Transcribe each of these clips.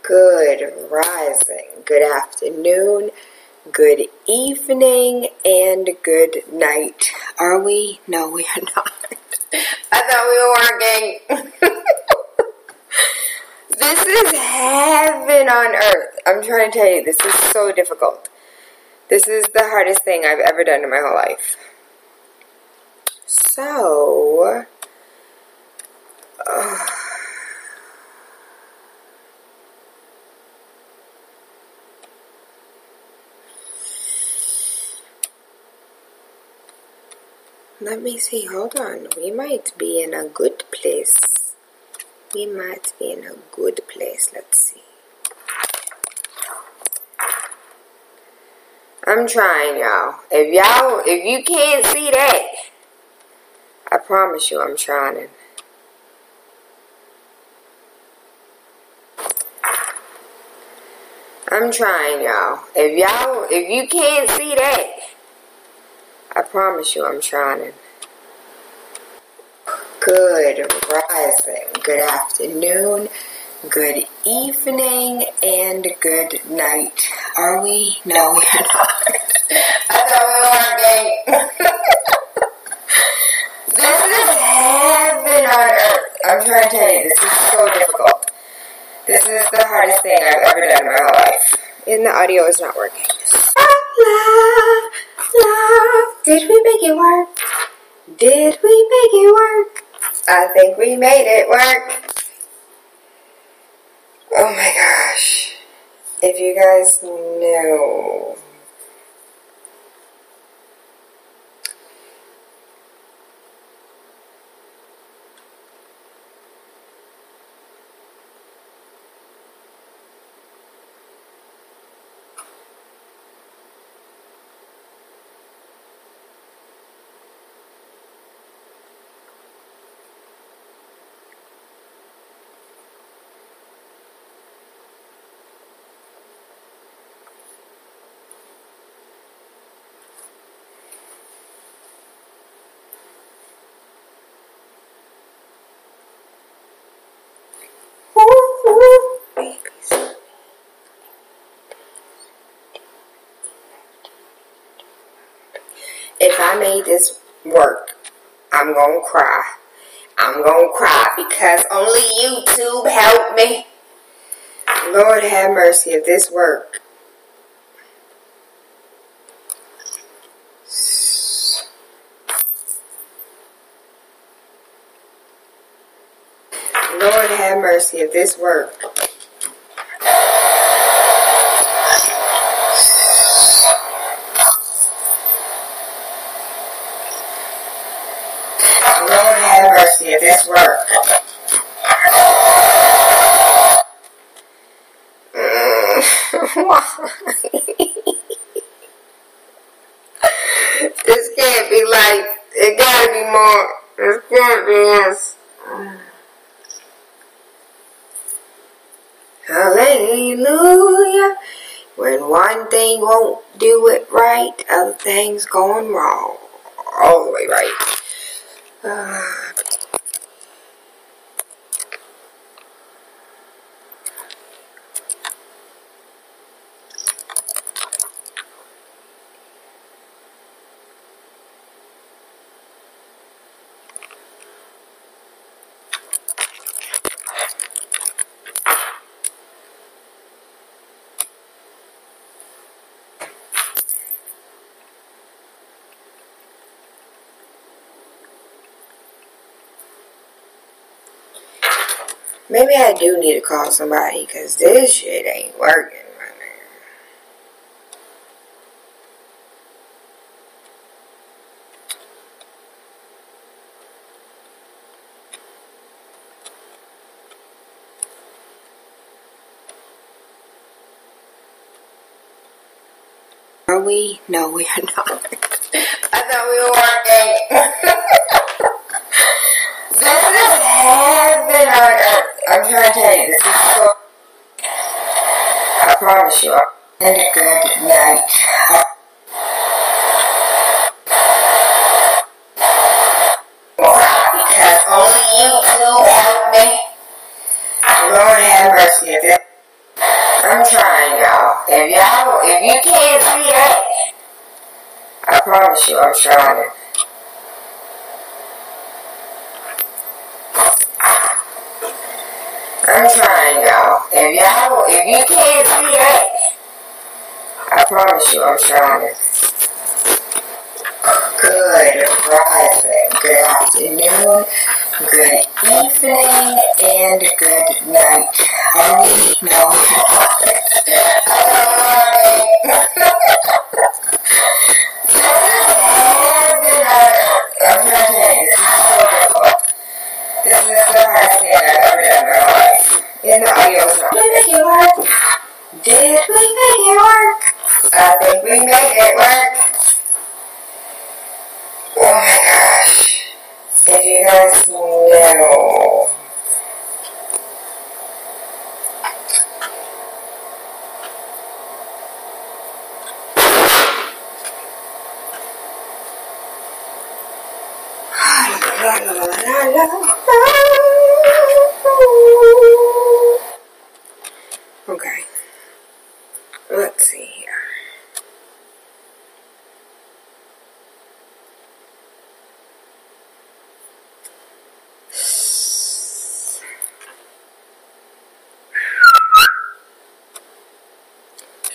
Good rising, good afternoon, good evening, and good night. Are we? No, we are not. I thought we were working. This is heaven on earth. I'm trying to tell you, this is so difficult. This is the hardest thing I've ever done in my whole life. So, let me see, hold on. We might be in a good place. Let's see. I'm trying, y'all. If you can't see that, I promise you I'm trying. I'm trying, y'all. If you can't see that, I promise you I'm trying. Good rising, good afternoon, good evening, and good night. Are we? No, we are not. I thought we were working. This is heaven on earth. I'm trying to tell you, this is so difficult. This is the hardest thing I've ever done in my whole life. And the audio is not working. Love, did we make it work? Did we make it work? I think we made it work. Oh my gosh. If you guys know. If I made this work, I'm gonna cry. I'm gonna cry because only YouTube helped me. Lord have mercy if this work. Lord have mercy if this work. Lord have mercy if this work. Why? This can't be like, it gotta be more. This can't be this. Hallelujah. When one thing won't do it right, other things going wrong. All the way right. Maybe I do need to call somebody because this shit ain't working right now. Are we? No, we are not. I thought we were working. This is heaven on earth. I'm trying to tell you, this is so. I promise you, and a good night. Because only YouTube helped me. Lord have mercy if this. I'm trying, y'all. If you can't see that, I promise you I'm trying. I'm trying, y'all. If you can't see that, I promise you I'm trying. Good rising, good afternoon, good evening, and good night. I need no I'm trying to tell you, this is so difficult. This is the hardest thing I've ever done in my life. In the audio, did we make it work? Did we make it work? I think we made it work. Oh my gosh. If you guys know. Okay. Let's see here.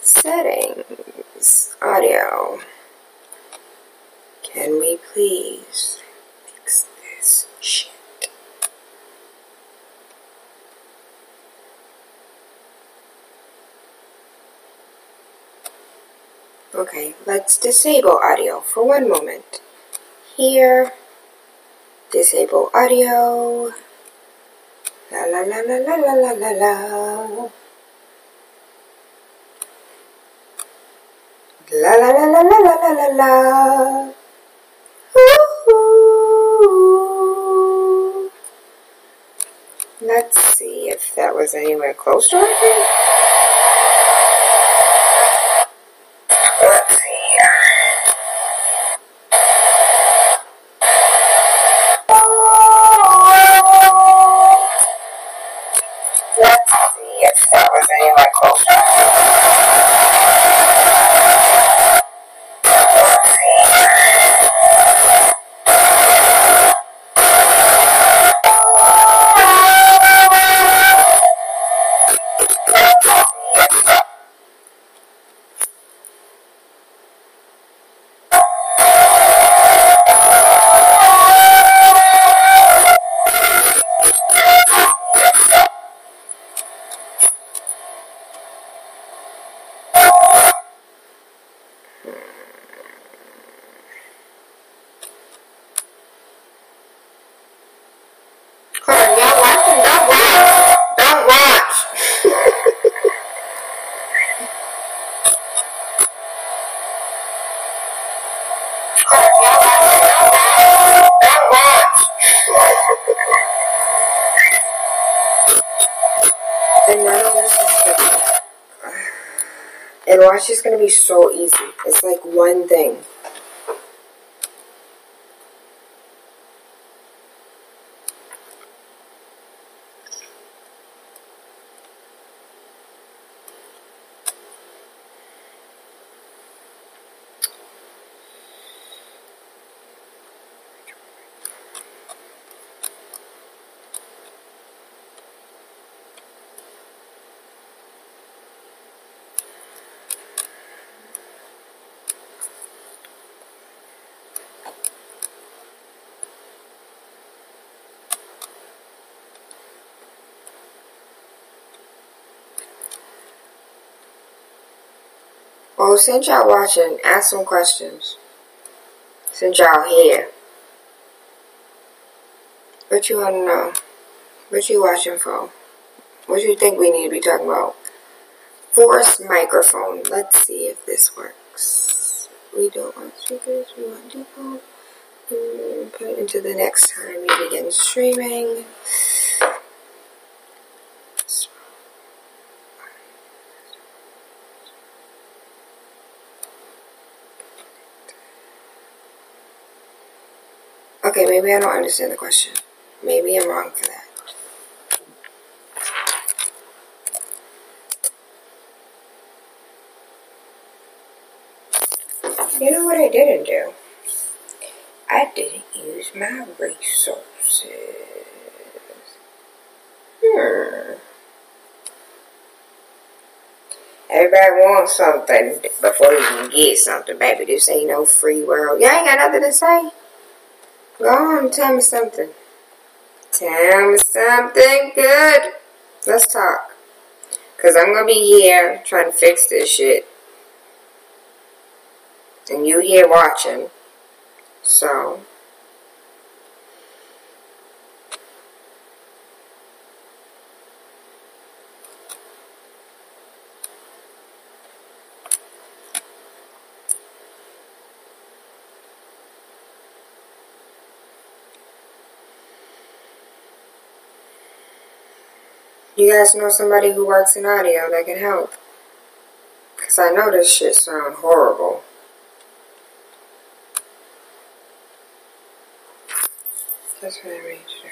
Settings. Audio. Can we please fix this shit? Okay, let's disable audio for one moment. Here, disable audio. La la la la la la la la la. La la la la la la la la. Ooh. Let's see if that was anywhere close to working. Let's see here. Let's see if that was anywhere close to working. And watch, it's going to be so easy. It's like one thing. Well, since y'all watching, ask some questions. Since y'all here. What you want to know? What you watching for? What you think we need to be talking about? Force microphone. Let's see if this works. We don't want speakers. We want default. Put it into the next time you begin streaming. Okay, maybe I don't understand the question. Maybe I'm wrong for that. You know what I didn't do? I didn't use my resources. Everybody wants something before you can get something, baby. This ain't no free world. You ain't got nothing to say? Go on, tell me something. Tell me something good. Let's talk. Because I'm going to be here trying to fix this shit. And you here watching. So. You guys know somebody who works in audio that can help? Because I know this shit sounds horrible. That's what I made you do.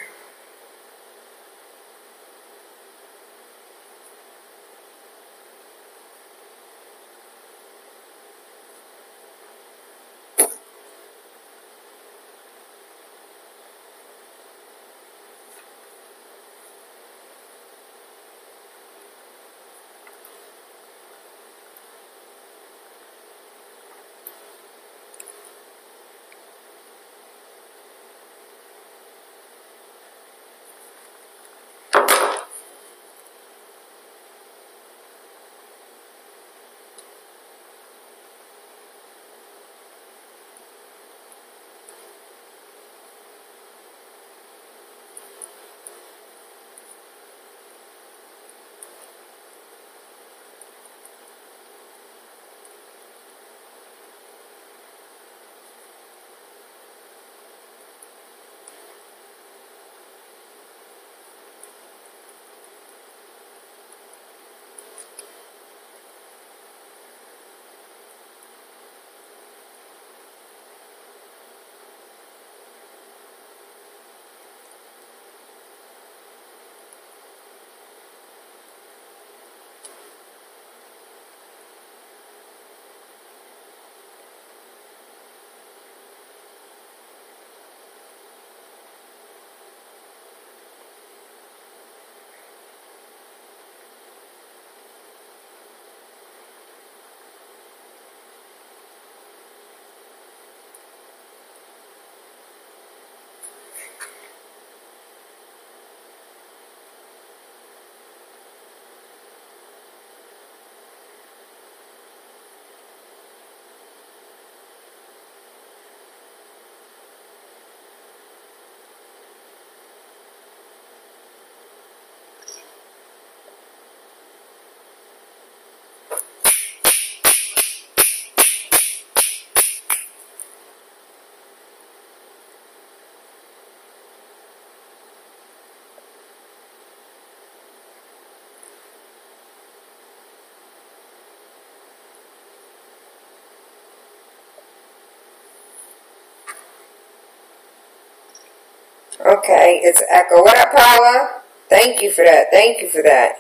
Okay, it's Echo. What up, Paula? Thank you for that. Thank you for that.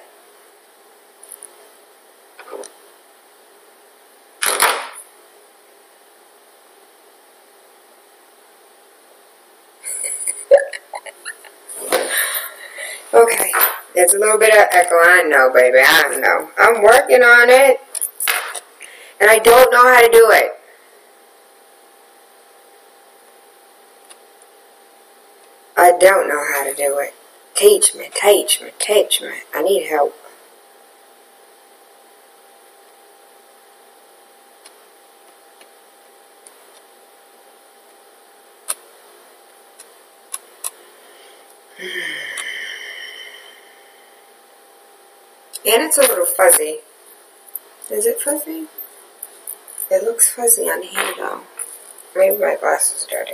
Okay, it's a little bit of echo. I know, baby. I know. I'm working on it. And I don't know how to do it. I don't know how to do it. Teach me, teach me, teach me. I need help. And it's a little fuzzy. Is it fuzzy? It looks fuzzy on here though. Maybe my glass is dirty.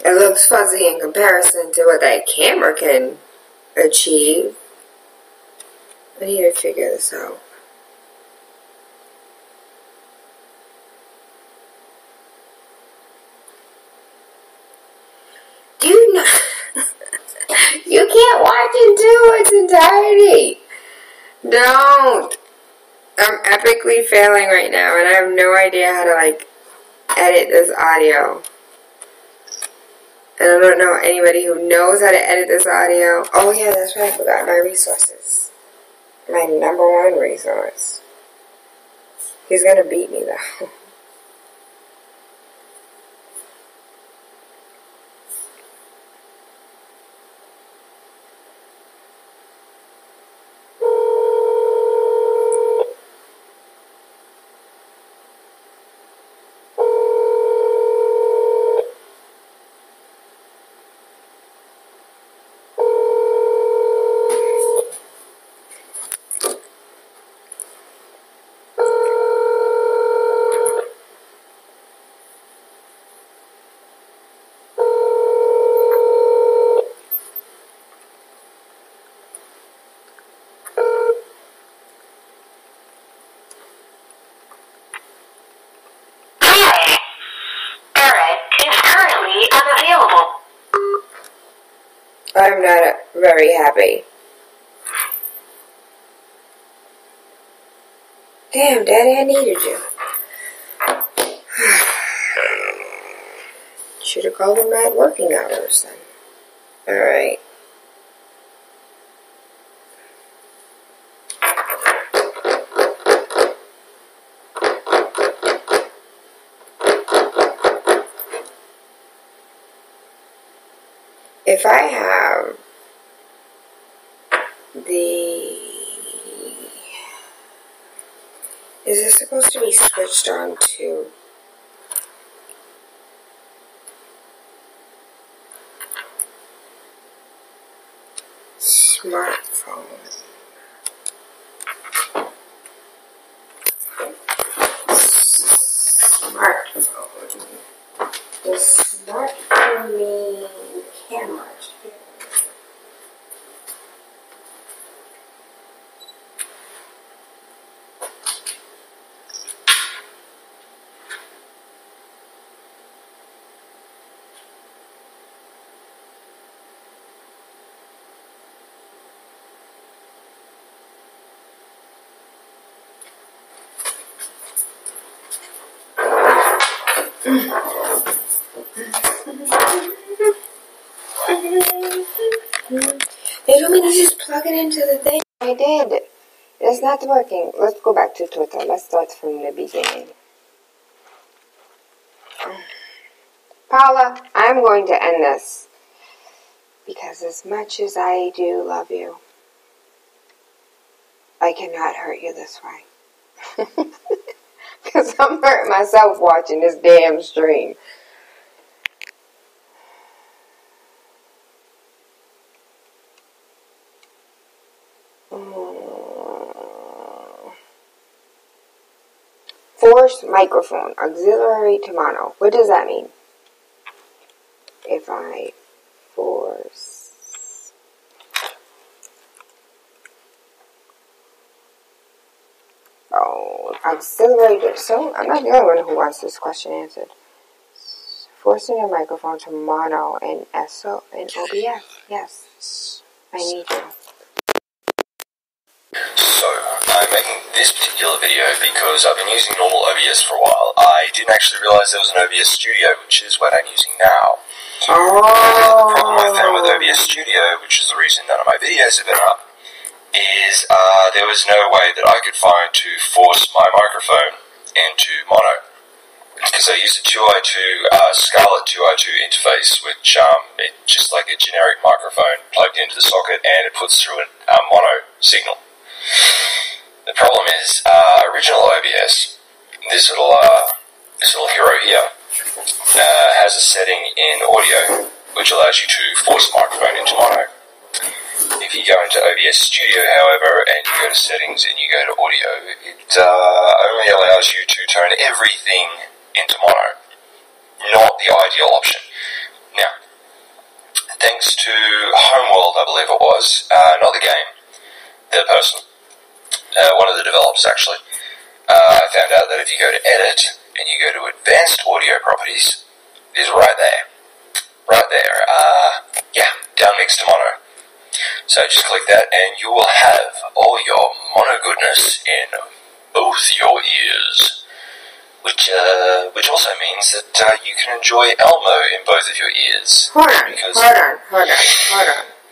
It looks fuzzy in comparison to what that camera can achieve. I need to figure this out. Do you know? You can't watch it to its entirety. Don't! I'm epically failing right now, and I have no idea how to, like, edit this audio. And I don't know anybody who knows how to edit this audio. Oh yeah, that's right, I forgot my resources. My number one resource. He's gonna beat me though. I'm not very happy. Damn, Daddy, I needed you. Should have called him at working hours then. Alright. If I have is this supposed to be switched on to smartphone? Does smartphone mean camera? They told me to just plug it into the thing. I did. It's not working. Let's go back to Twitter. Let's start from the beginning. Paula, I'm going to end this. Because as much as I do love you, I cannot hurt you this way. Because I'm hurting myself watching this damn stream. Force microphone, auxiliary to mono. What does that mean? If I force... Oh, auxiliary to... So, I'm not the only one who wants this question answered. Forcing a microphone to mono in SO and OBS. Yes. I need you. So, I'm making this particular video because I've been using normal OBS for a while. I didn't actually realize there was an OBS Studio, which is what I'm using now. The problem I found with OBS Studio, which is the reason none of my videos have been up, is there was no way that I could find to force my microphone into mono. Because I use a 2i2 Scarlett 2i2 interface, which it's just like a generic microphone plugged into the socket, and it puts through a mono signal. The problem is, original OBS, this little hero here, has a setting in audio which allows you to force the microphone into mono. If you go into OBS Studio, however, and you go to settings and you go to audio, it only allows you to turn everything into mono. Not the ideal option. Now, thanks to Homeworld, I believe it was, not the game, the person, one of the developers actually, I found out that if you go to Edit and you go to Advanced Audio Properties, it is right there. Right there. Down mix to mono. So just click that and you will have all your mono goodness in both your ears. Which also means that you can enjoy Elmo in both of your ears. Hold on.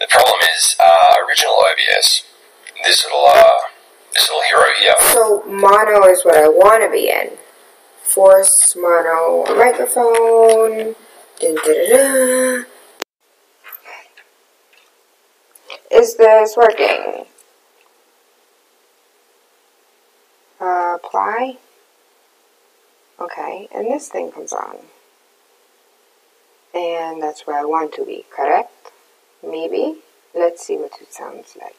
The problem is, original OBS, this little hero here. So mono is what I want to be in. Force mono microphone. Dun, dun, dun, dun. Is this working? Apply. Okay, and this thing comes on. And that's where I want to be, correct? Maybe? Let's see what it sounds like.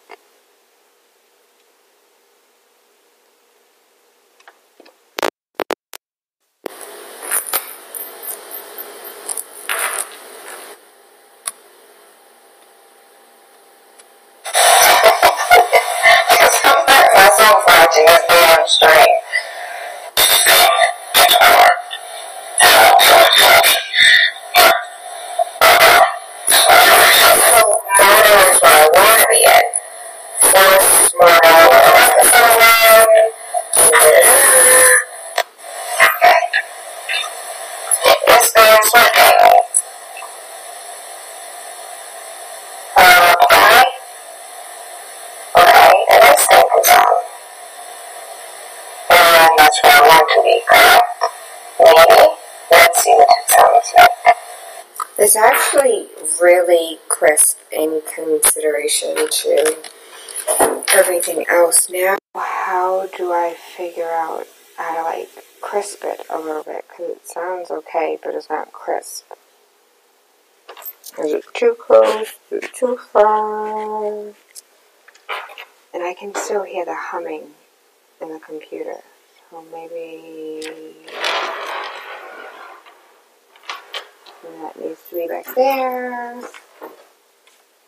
Sometimes myself watching this damn stream. It's actually really crisp in consideration to everything else. Now, how do I figure out how to crisp it a little bit? Because it sounds okay, but it's not crisp. Is it too close? Is it too far? And I can still hear the humming in the computer. So maybe that needs to be back there.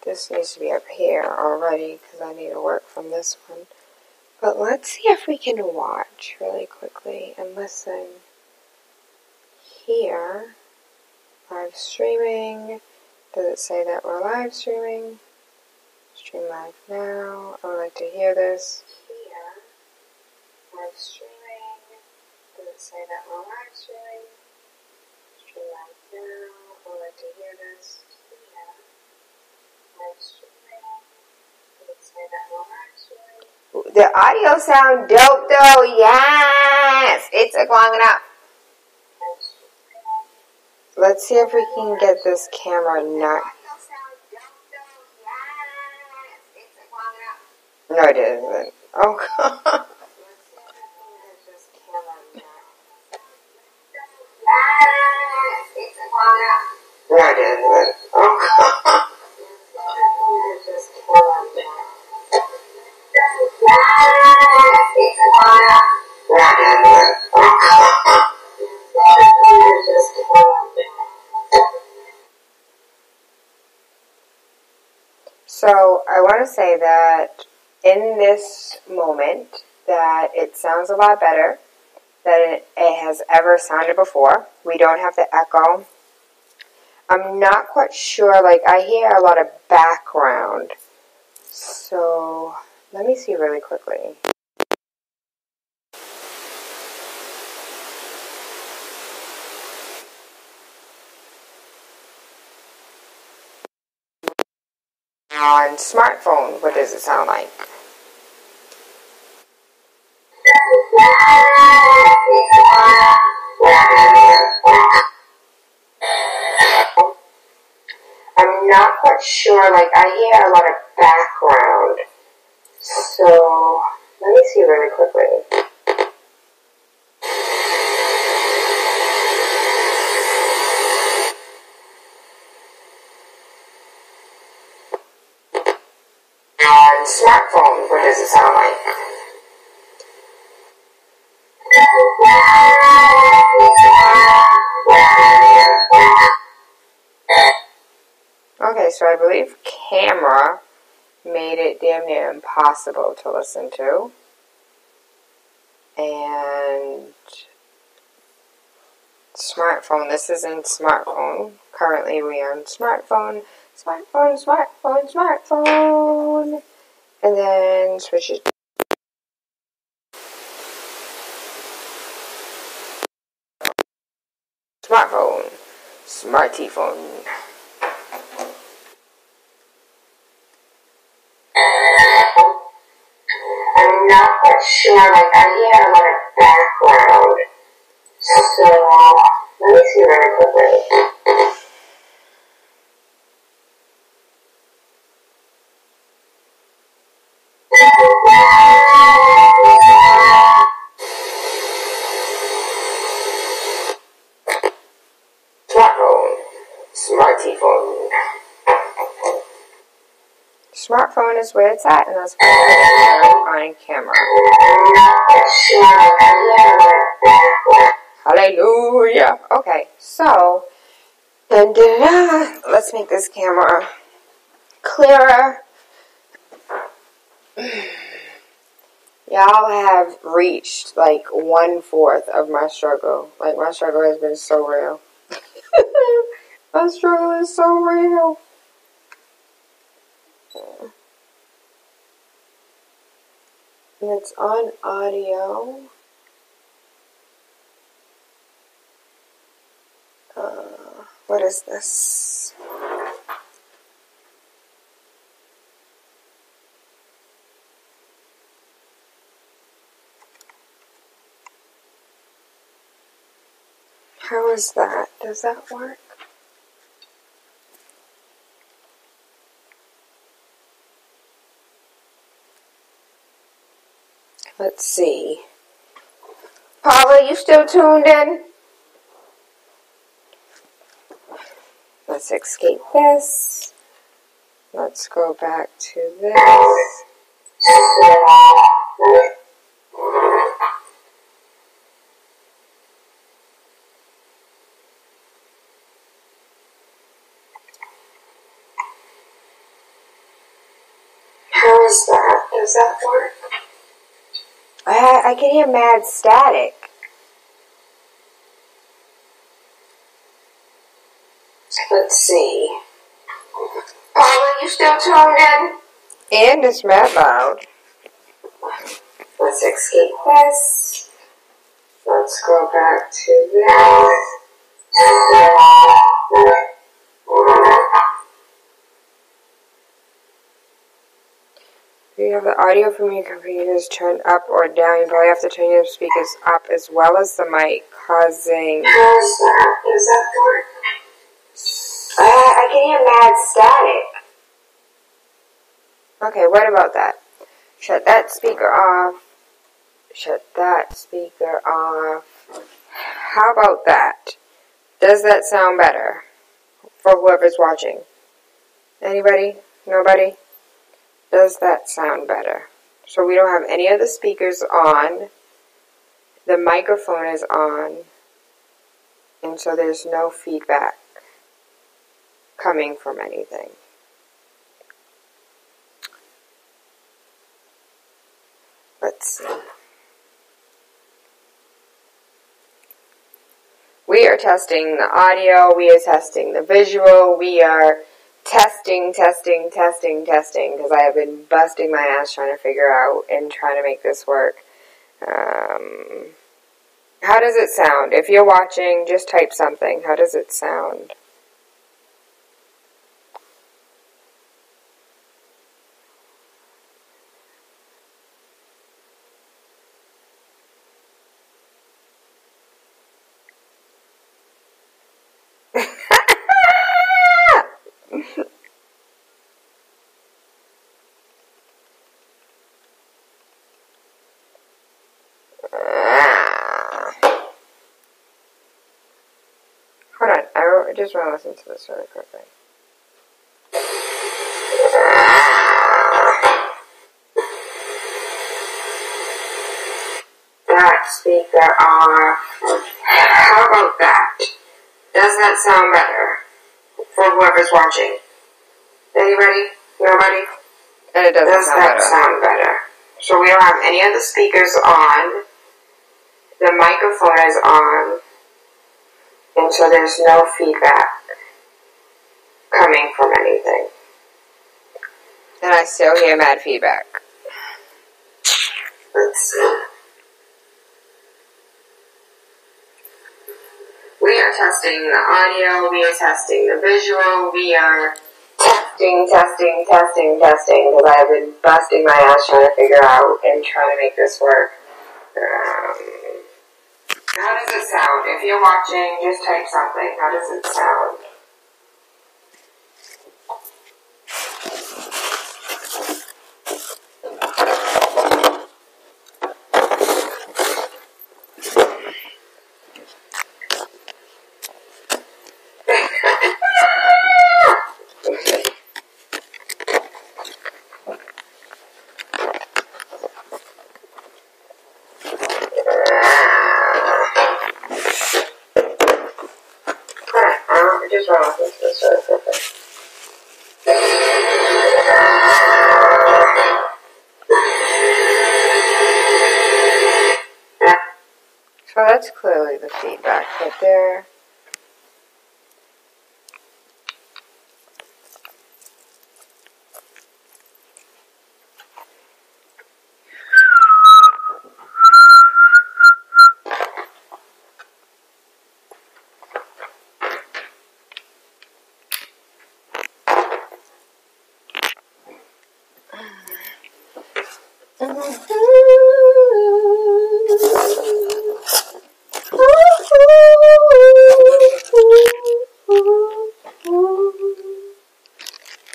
This needs to be up here already because I need to work from this one. But let's see if we can watch really quickly and listen here. Live streaming. Does it say that we're live streaming? Stream live now. I would like to hear this. Here. Live streaming. Does it say that we're live streaming? Stream live now. I would like to hear this. Here. Live streaming. Does it say that we're live streaming? The audio sound dope though. Yes! It took long enough. Let's see if we can get this camera not. No, it isn't. Oh, God. No, it isn't. Oh, God. So I want to say that in this moment that it sounds a lot better than it has ever sounded before. We don't have the echo. I'm not quite sure, I hear a lot of background. So let me see really quickly. On smartphone, what does it sound like? I'm not quite sure, I hear a lot of background. So let me see really quickly. On smartphone, what does it sound like? Okay, so I believe camera made it damn near impossible to listen to. And smartphone, this is in smartphone. Currently we are on smartphone. smartphone. And then switch it. Smartphone. Smarty phone. I'm not quite sure, like I hear a lot of background. So, let me see very quickly. Smartphone. Smarty phone. Smartphone is where it's at, and that's on camera. Hallelujah. Okay, so, let's make this camera clearer. Y'all have reached like 1/4 of my struggle. Like, my struggle has been so real. My struggle is so real. And it's on audio. What is this? How is that? Does that work? Let's see. Paula, you still tuned in? Let's escape this. Let's go back to this. How is that? Does that work? I can hear mad static. Let's see. Paula, you still tuned in? And it's mad loud. Let's escape this. Let's go back to this. If you have the audio from your computers turned up or down, you probably have to turn your speakers up as well as the mic, causing... How's that? Does that work? I can hear mad static. Okay, what about that? Shut that speaker off. Shut that speaker off. How about that? Does that sound better for whoever's watching? Anybody? Nobody? Does that sound better? So we don't have any of the speakers on. The microphone is on. And so there's no feedback coming from anything. Let's see. We are testing the audio. We are testing the visual. We are testing, because I have been busting my ass trying to figure out and trying to make this work. How does it sound? If you're watching, just type something. How does it sound? Hold on, I just want to listen to this really quickly. That speaker off. How about that? Does that sound better for whoever's watching? Anybody? Nobody? And it does that sound better. So we don't have any of the speakers on. The microphone is on. And so there's no feedback coming from anything. And I still hear mad feedback. Let's see. We are testing the audio, we are testing the visual, we are testing, because I've been busting my ass trying to figure out and trying to make this work. How does it sound? If you're watching, just type something. How does it sound? Just run off into this really quickly. So that's clearly the feedback right there.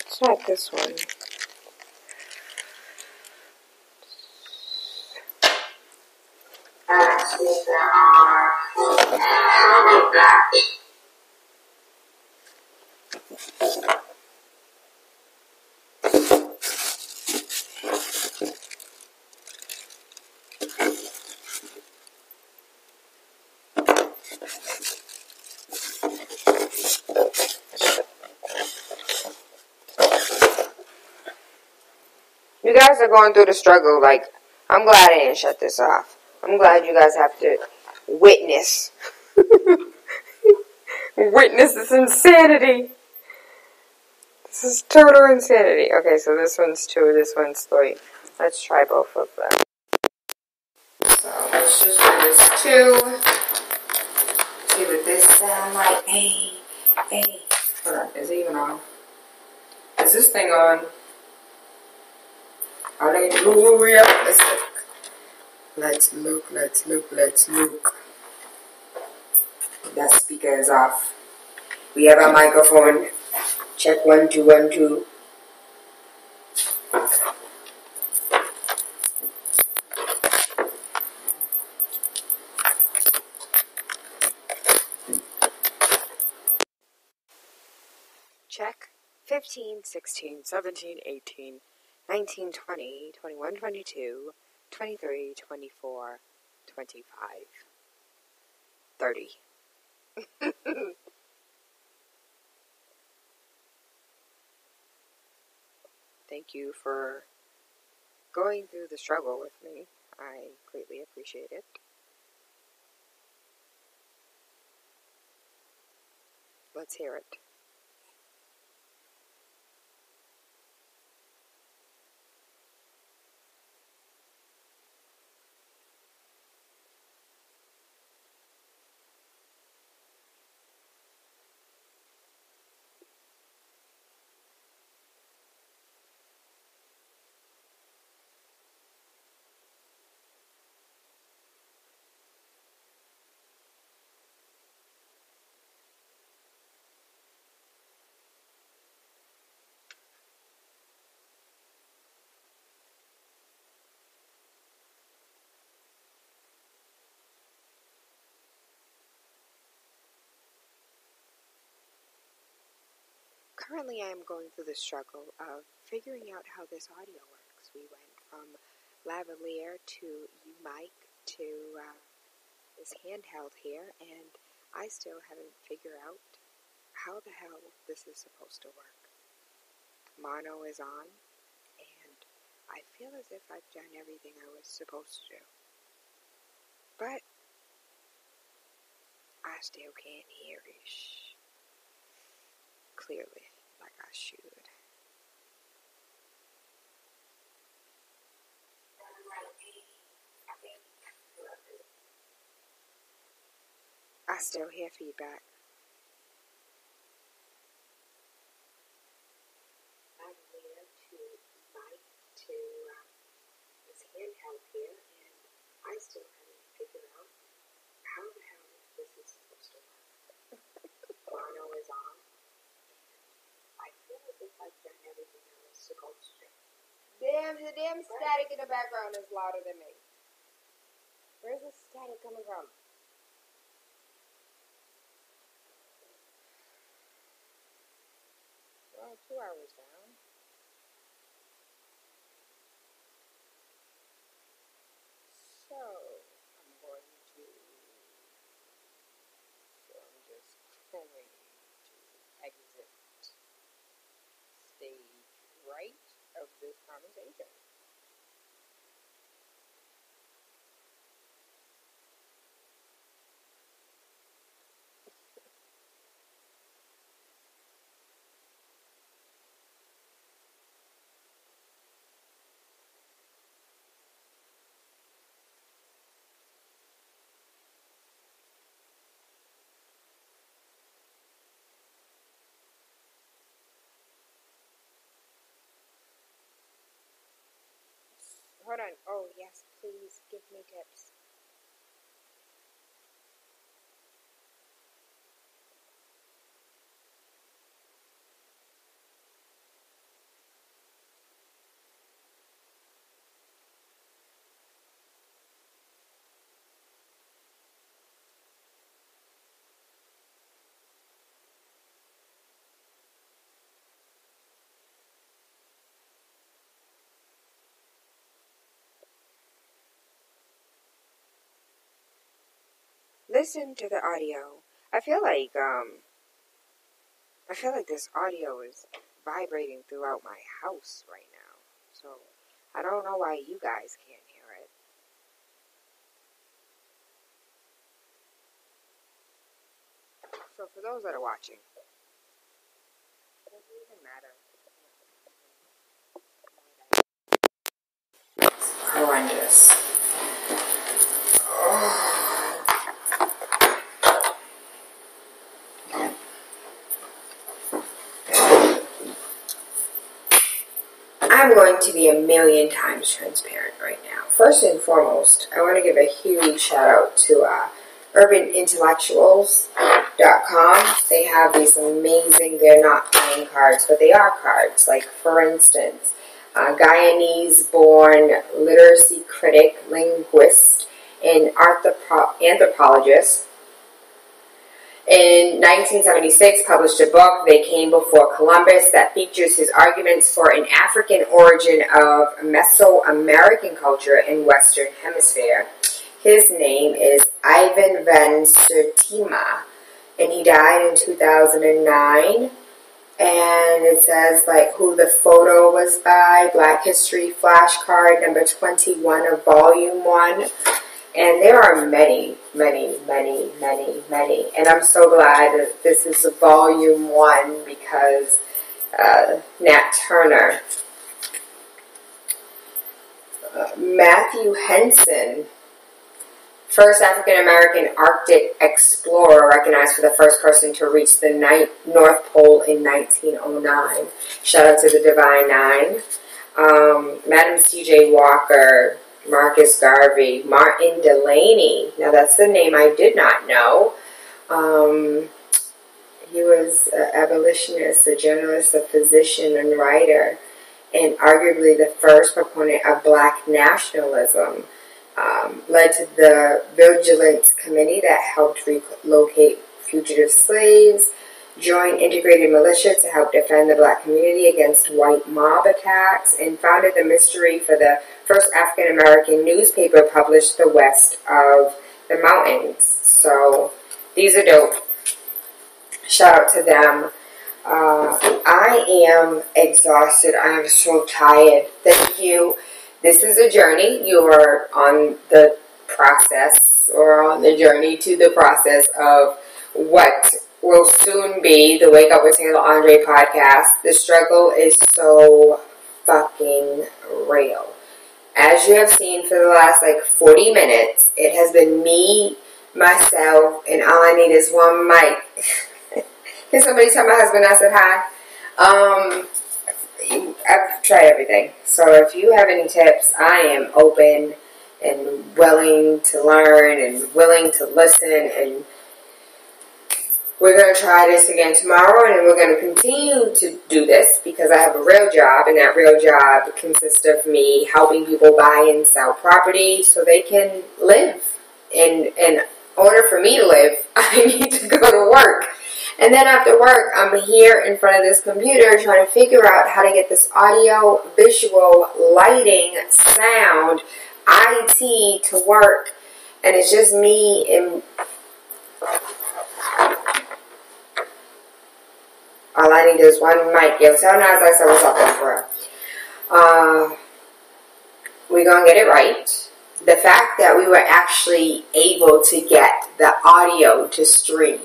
Let's try this one. Actually, there are probably black. You guys are going through the struggle. Like, I'm glad I didn't shut this off. I'm glad you guys have to witness. Witness this insanity. This is total insanity. Okay, so this one's 2, this one's 3. Let's try both of them. So let's just do this 2. See what this sound like. Hey. Hold on, is it even on? Is this thing on? Hallelujah. Let's look. That speaker is off. We have a microphone. Check 1 2 1 2. Check 15, 16, 17, 18, 19, 20, 21, 22, 23, 24, 25, 30. Thank you for going through the struggle with me. I greatly appreciate it. Let's hear it. Currently, I am going through the struggle of figuring out how this audio works. We went from lavalier to mic to this handheld here, and I still haven't figured out how the hell this is supposed to work. Mono is on, and I feel as if I've done everything I was supposed to do. But I still can't hear it clearly. shoot. I still hear feedback. I'm here to mic to this handheld here, and I still haven't figured out how the hell this is supposed to work. Mono is on. I feel as if I've done everything else to go straight. The damn static in the background is louder than me. Where's the static coming from? Well, 2 hours down. So, I'm just going to exit stage right of this conversation. Hold on. Oh, yes, please give me tips. Listen to the audio. I feel like this audio is vibrating throughout my house right now. So I don't know why you guys can't hear it. So for those that are watching, it doesn't even matter. Horrendous. I'm going to be a million times transparent right now. First and foremost, I want to give a huge shout out to urbanintellectuals.com. They have these amazing, they're not playing cards, but they are cards. Like, for instance, Guyanese-born literacy critic, linguist, and anthropologist. In 1976, published a book, They Came Before Columbus, that features his arguments for an African origin of Mesoamerican culture in Western Hemisphere. His name is Ivan Van Sertima, and he died in 2009. And it says, like, who the photo was by, Black History Flashcard number 21 of Volume 1. And there are many. And I'm so glad that this is Volume 1 because Nat Turner. Matthew Henson, first African-American Arctic explorer, recognized for the first person to reach the North Pole in 1909. Shout out to the Divine Nine. Madam C.J. Walker, Marcus Garvey, Martin Delaney. Now that's the name I did not know. He was an abolitionist, a journalist, a physician, and writer, and arguably the first proponent of black nationalism. Led to the Vigilance Committee that helped relocate fugitive slaves, joined integrated militia to help defend the black community against white mob attacks, and founded the mystery for the first African-American newspaper published the west of the mountains. So these are dope. Shout out to them. I am exhausted. I am so tired. Thank you. This is a journey. You are on the process or on the journey to the process of what will soon be the Wake Up with TaylaAndre podcast. The struggle is so fucking real. As you have seen for the last 40 minutes, it has been me, myself, and all I need is one mic. Can somebody tell my husband I said hi? I've tried everything. So if you have any tips, I am open and willing to learn and willing to listen, and we're going to try this again tomorrow, and we're going to continue to do this because I have a real job, and that real job consists of me helping people buy and sell property so they can live. And in order for me to live, I need to go to work. And then after work, I'm here in front of this computer trying to figure out how to get this audio, visual, lighting, sound, IT to work. And it's just me and all I need is one mic. Yo, tell Nas I said what's up, Oprah. We're going to get it right. The fact that we were actually able to get the audio to stream,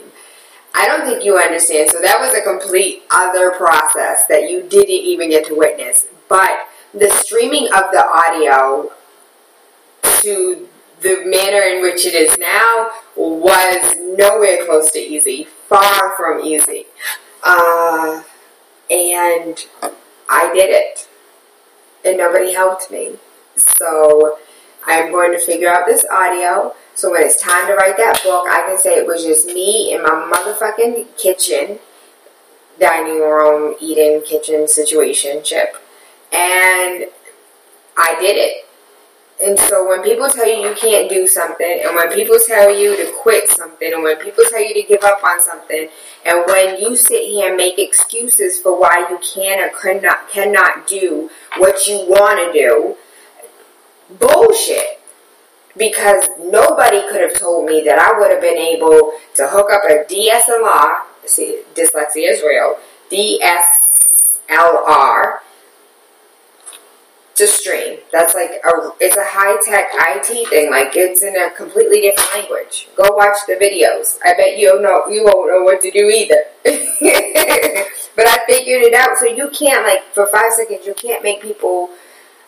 I don't think you understand. So that was a complete other process that you didn't even get to witness. But the streaming of the audio to the manner in which it is now was nowhere close to easy. Far from easy. And I did it. And nobody helped me. So I'm going to figure out this audio. So when it's time to write that book, I can say it was just me in my motherfucking kitchen, dining room, eating, kitchen situationship. And I did it. And so when people tell you you can't do something, and when people tell you to quit something, and when people tell you to give up on something, and when you sit here and make excuses for why you can or cannot do what you want to do, bullshit. Because nobody could have told me that I would have been able to hook up a DSLR, see, dyslexia is real, DSLR, to stream. That's it's a high-tech IT thing. It's in a completely different language. Go watch the videos. I bet you won't know what to do either. But I figured it out. So you can't, for 5 seconds, you can't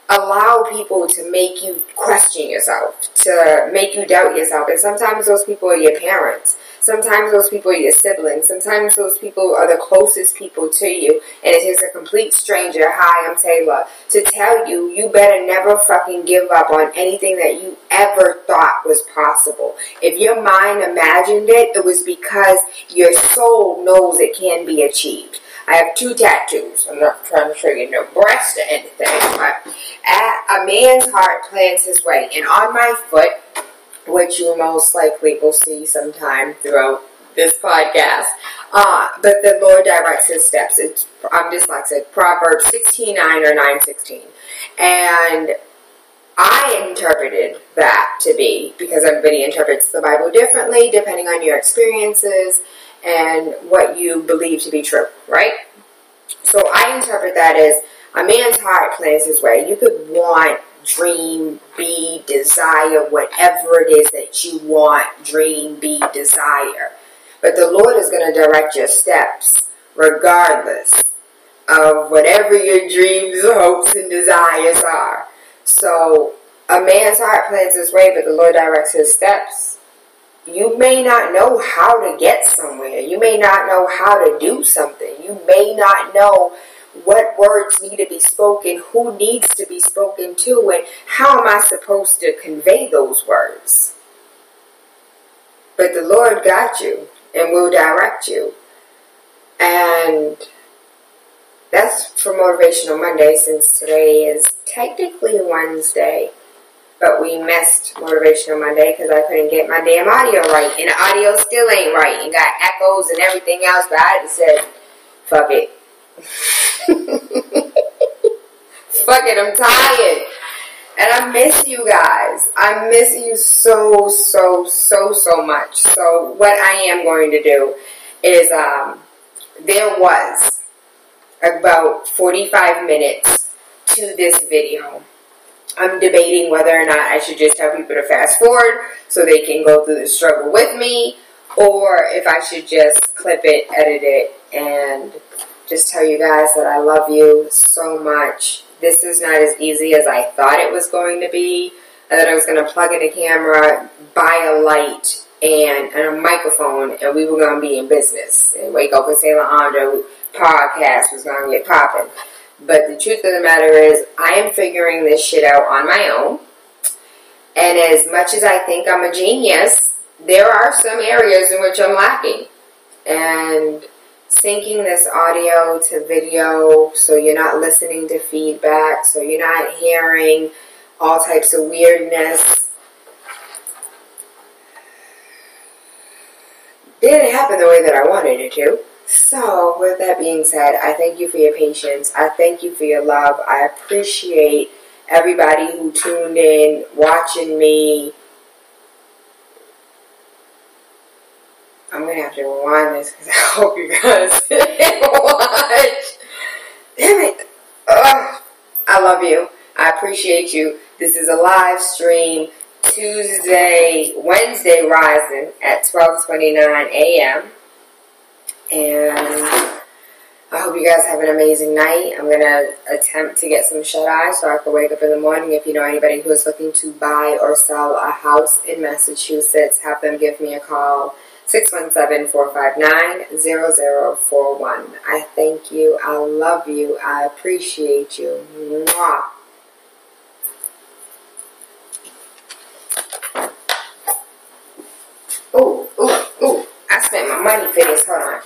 allow people to make you question yourself, to make you doubt yourself. And sometimes those people are your parents. Sometimes those people are your siblings. Sometimes those people are the closest people to you. And it is a complete stranger, hi, I'm Tayla, to tell you, you better never fucking give up on anything that you ever thought was possible. If your mind imagined it, it was because your soul knows it can be achieved. I have 2 tattoos. I'm not trying to show you no breast or anything, but a man's heart plans his way. And on my foot, which you most likely will see sometime throughout this podcast, but the Lord directs his steps. I'm dyslexic. Proverbs 16:9 or 9:16. And I interpreted that to be, because everybody interprets the Bible differently, depending on your experiences and what you believe to be true, right? So I interpret that as a man's heart plans his way. You could want, dream, be, desire, whatever it is that you want, dream, be, desire. But the Lord is going to direct your steps regardless of whatever your dreams, hopes, and desires are. So a man's heart plans his way, but the Lord directs his steps. You may not know how to get somewhere. You may not know how to do something. You may not know what words need to be spoken, who needs to be spoken to, and how am I supposed to convey those words. But the Lord got you and will direct you. And that's for Motivational Monday, since today is technically Wednesday. But we missed Motivational Monday because I couldn't get my damn audio right. And the audio still ain't right. And got echoes and everything else. But I just said, fuck it. Fuck it, I'm tired. And I miss you guys. I miss you so much. So what I am going to do is, there was about 45 minutes to this video. I'm debating whether or not I should just tell people to fast forward so they can go through the struggle with me, or if I should just clip it, edit it, and just tell you guys that I love you so much. This is not as easy as I thought it was going to be. I thought I was going to plug in a camera, buy a light, and a microphone, and we were going to be in business. And Wake Up with TaylaAndre podcast was going to get popping. But the truth of the matter is, I am figuring this shit out on my own. And as much as I think I'm a genius, there are some areas in which I'm lacking. And syncing this audio to video so you're not listening to feedback, so you're not hearing all types of weirdness, didn't happen the way that I wanted it to. So, with that being said, I thank you for your patience. I thank you for your love. I appreciate everybody who tuned in, watching me. I'm going to have to rewind this because I hope you guys didn't watch. Damn it. Ugh. I love you. I appreciate you. This is a live stream, Wednesday rising at 12:29 a.m. And I hope you guys have an amazing night. I'm going to attempt to get some shut-eye so I can wake up in the morning. If you know anybody who is looking to buy or sell a house in Massachusetts, have them give me a call. 617-459-0041. I thank you. I love you. I appreciate you. Mwah. Ooh, ooh, ooh. I spent my money for this. Hold on.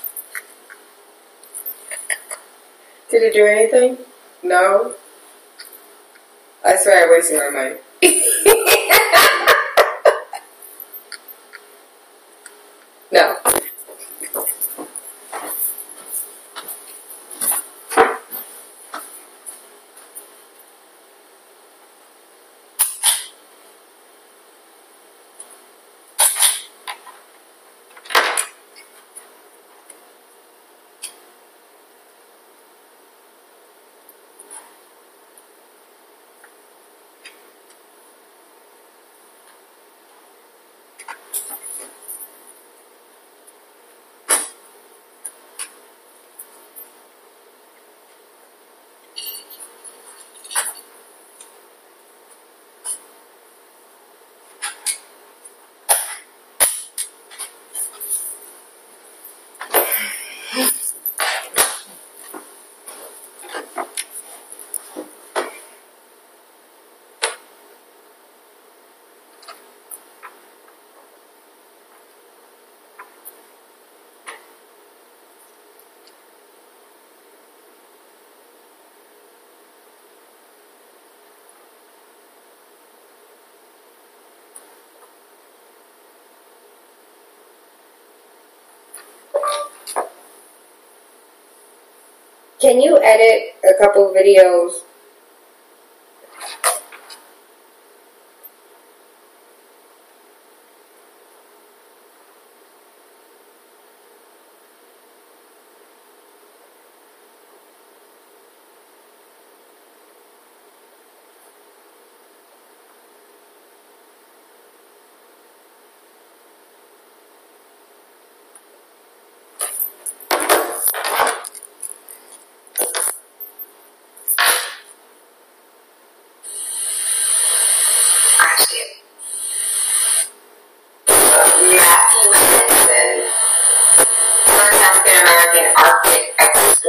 Did it do anything? No? I swear I wasted my money. No. Can you edit a couple videos?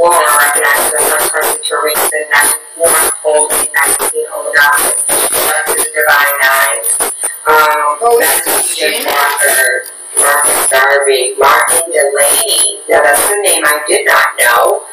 Recognized the first person to reach the 94th hole in 1909. That's the Divine Nine. Massachusetts author Martin Delaney. Now that's the name I did not know.